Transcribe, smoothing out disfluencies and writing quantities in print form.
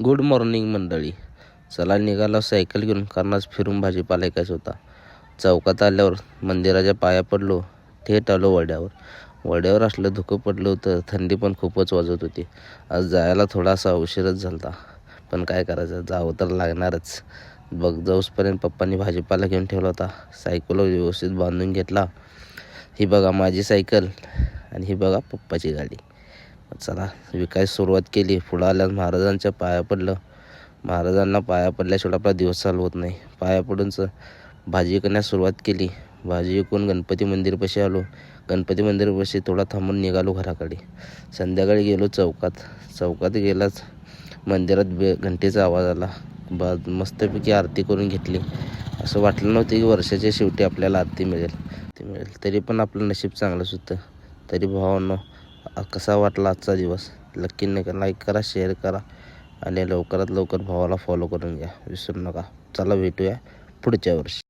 Good morning मंडळी. चला निघालो सायकल घेऊन, कारण आज फिरून भाजीपाला ऐकायचा होता. चौकात आल्यावर मंदिराच्या पाया पडलो, थेट आलो वड्यावर. वड्यावर असलं धुकं पडलं होतं, थंडी पण खूपच वाजत होती. आज जायला थोडासा उशीरच झाला, पण काय करायचं, जावं तर लागणारच. जाऊसपर्यंत पप्पांनी भाजीपाला घेऊन ठेवला होता. सायकल व्यवस्थित बांधून घेतला. ही बघा माझी सायकल आणि ही बघा पप्पाची गाडी. चला विकायला सुरुवात केली. पुढं आल्यास महाराजांच्या पाया पडलं. महाराजांना पाया पडल्याशिवाय आपला दिवस चालू होत नाही. पाया पडूनच भाजी विकण्यास सुरुवात केली. भाजी विकून गणपती मंदिरपाशी आलो. गणपती मंदिरपाशी थोडा थांबून निघालो घराकडे. संध्याकाळी गेलो चौकात गेलाच मंदिरात घंटेचा आवाज आला. मस्तपैकी आरती करून घेतली. असं वाटलं नव्हतं की वर्षाच्या शेवटी आपल्याला आरती मिळेल. तरी पण आपलं नशीब चांगलंच होतं. तरी भावांनो, कसा वाटला आजचा दिवस? नक्की लाईक करा, शेअर करा आणि लवकरात लवकर भावाला फॉलो करून घ्या, विसरू नका. चला भेटूया पुढच्या वर्षी.